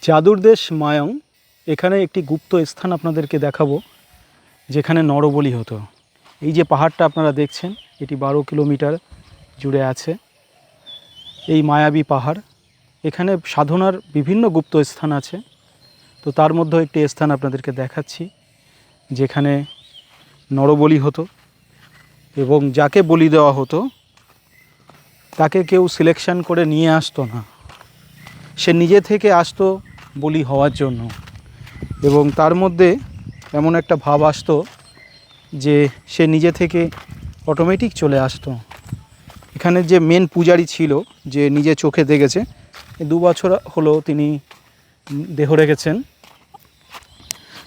জাদুর দেশ মায়ং, এখানে একটি গুপ্ত স্থান আপনাদেরকে দেখাবো যেখানে নরবলি হতো। এই যে পাহাড়টা আপনারা দেখছেন, এটি 12 কিলোমিটার জুড়ে আছে। এই মায়াবী পাহাড়, এখানে সাধনার বিভিন্ন গুপ্ত স্থান আছে। তো তার মধ্যে একটি স্থান আপনাদেরকে দেখাচ্ছি যেখানে নরবলি হতো এবং যাকে বলি দেওয়া হতো তাকে কেউ সিলেকশন করে নিয়ে আসতো না, সে নিজে থেকে আসতো বলি হওয়ার জন্য। এবং তার মধ্যে এমন একটা ভাব আসতো যে সে নিজে থেকে অটোমেটিক চলে আসতো। এখানে যে মেন পূজারি ছিল, যে নিজে চোখে দেখেছে, 2 বছর হলো তিনি দেহ রেখেছেন,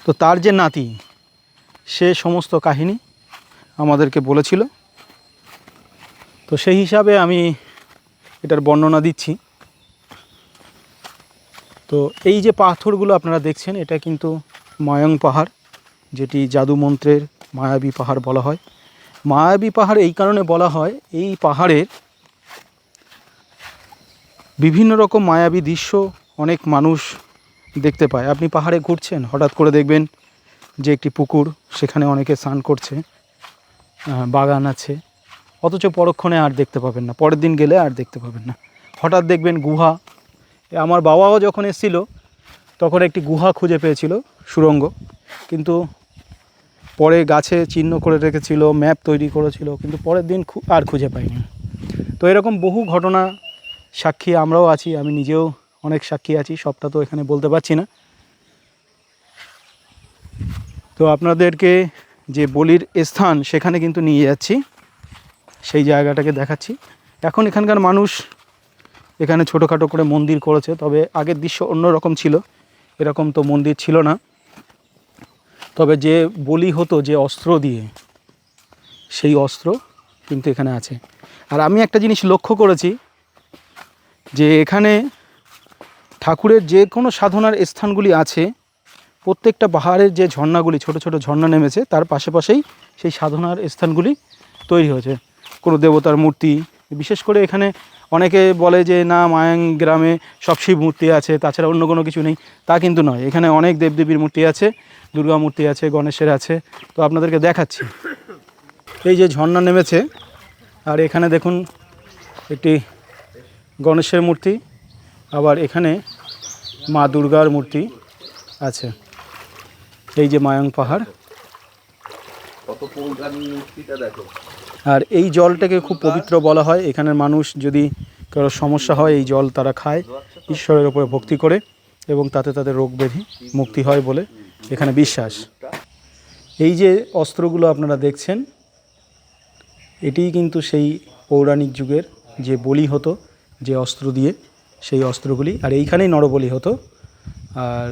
তো তার যে নাতি সে সমস্ত কাহিনী আমাদেরকে বলেছিল। তো সেই হিসাবে আমি এটার বর্ণনা দিচ্ছি। তো এই যে পাথরগুলো আপনারা দেখছেন, এটা কিন্তু মায়ং পাহাড়, যেটি জাদু মন্ত্রের মায়াবী পাহাড় বলা হয়। মায়াবী পাহাড় এই কারণে বলা হয়, এই পাহাড়ের বিভিন্ন রকম মায়াবী দৃশ্য অনেক মানুষ দেখতে পায়। আপনি পাহাড়ে ঘুরছেন, হঠাৎ করে দেখবেন যে একটি পুকুর, সেখানে অনেকে স্নান করছে, বাগান আছে, অথচ পরক্ষণে আর দেখতে পাবেন না, পরের দিন গেলে আর দেখতে পাবেন না। হঠাৎ দেখবেন গুহা। আমার বাবাও যখন এসেছিল তখন একটি গুহা খুঁজে পেয়েছিল, সুড়ঙ্গ, কিন্তু পরে গাছে চিহ্ন করে রেখেছিল, ম্যাপ তৈরি করেছিল, কিন্তু পরের দিন আর খুঁজে পাইনি। তো এরকম বহু ঘটনা সাক্ষী আমরাও আছি, আমি নিজেও অনেক সাক্ষী আছি, সবটা তো এখানে বলতে পারছি না। তো আপনাদেরকে যে বলির স্থান সেখানে কিন্তু নিয়ে যাচ্ছি, সেই জায়গাটাকে দেখাচ্ছি। এখন এখানকার মানুষ এখানে ছোটোখাটো করে মন্দির করেছে, তবে আগের দৃশ্য অন্যরকম ছিল, এরকম তো মন্দির ছিল না। তবে যে বলি হতো যে অস্ত্র দিয়ে, সেই অস্ত্র কিন্তু এখানে আছে। আর আমি একটা জিনিস লক্ষ্য করেছি যে এখানে ঠাকুরের যে কোনো সাধনার স্থানগুলি আছে, প্রত্যেকটা পাহাড়ের যে ঝর্ণাগুলি, ছোট ছোট ঝর্ণা নেমেছে, তার পাশেই সেই সাধনার স্থানগুলি তৈরি হয়েছে। কোনো দেবতার মূর্তি, বিশেষ করে এখানে অনেকে বলে যে না, মায়াং গ্রামে সব শিব মূর্তি আছে, তাছাড়া অন্য কোনো কিছু নেই, তা কিন্তু নয়। এখানে অনেক দেবদেবীর মূর্তি আছে, দুর্গা মূর্তি আছে, গণেশের আছে। তো আপনাদেরকে দেখাচ্ছি, এই যে ঝর্ণা নেমেছে, আর এখানে দেখুন একটি গণেশের মূর্তি, আবার এখানে মা দুর্গার মূর্তি আছে। এই যে মায়ং পাহাড়, আর এই জলটাকে খুব পবিত্র বলা হয়। এখানের মানুষ যদি কারো সমস্যা হয়, এই জল তারা খায়, ঈশ্বরের উপরে ভক্তি করে, এবং তাতে তাদের রোগ ব্যাধি মুক্তি হয় বলে এখানে বিশ্বাস। এই যে অস্ত্রগুলো আপনারা দেখছেন, এটিই কিন্তু সেই পৌরাণিক যুগের যে বলি হতো যে অস্ত্র দিয়ে, সেই অস্ত্রগুলি। আর এইখানেই নরবলি হতো। আর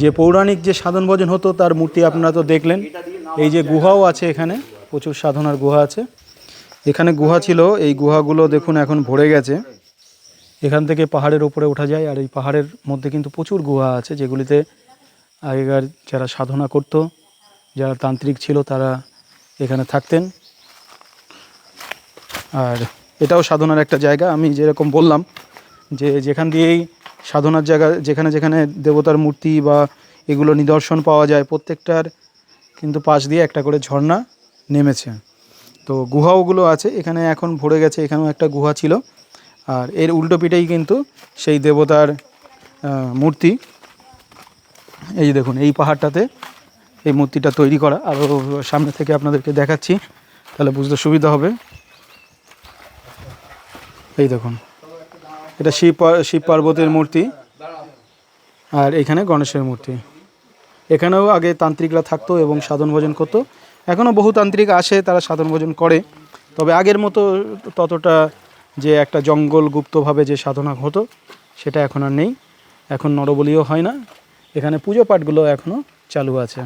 যে পৌরাণিক যে সাধন ভজন হতো তার মূর্তি আপনারা তো দেখলেন। এই যে গুহাও আছে, এখানে প্রচুর সাধনার গুহা আছে। এখানে গুহা ছিল, এই গুহাগুলো দেখুন এখন ভরে গেছে। এখান থেকে পাহাড়ের উপরে ওঠা যায়, আর এই পাহাড়ের মধ্যে কিন্তু প্রচুর গুহা আছে, যেগুলিতে আগেকার যারা সাধনা করত, যারা তান্ত্রিক ছিল, তারা এখানে থাকতেন। আর এটাও সাধনার একটা জায়গা। আমি যেরকম বললাম যে যেখান দিয়েই সাধনার জায়গা, যেখানে যেখানে দেবতার মূর্তি বা এগুলো নিদর্শন পাওয়া যায়, প্রত্যেকটার কিন্তু পাশ দিয়ে একটা করে ঝর্ণা নেমেছে। তো গুহাওগুলো আছে এখানে, এখন ভরে গেছে। এখানেও একটা গুহা ছিল, আর এর উল্টো পিঠেই কিন্তু সেই দেবতার মূর্তি। এই যে দেখুন, এই পাহাড়টাতে এই মূর্তিটা তৈরি করা। আরও সামনে থেকে আপনাদেরকে দেখাচ্ছি, তাহলে বুঝতে সুবিধা হবে। এই দেখুন, এটা শিব পার্বতীর মূর্তি, আর এখানে গণেশের মূর্তি। এখানেও আগে তান্ত্রিকরা থাকতো এবং সাধন ভজন করতো। এখনও বহু তান্ত্রিক আসে, তারা সাধন ভজন করে, তবে আগের মতো ততটা যে একটা জঙ্গল গুপ্তভাবে যে সাধনা হতো সেটা এখন আর নেই। এখন নরবলিও হয় না, এখানে পুজো পাঠগুলো এখনও চালু আছে।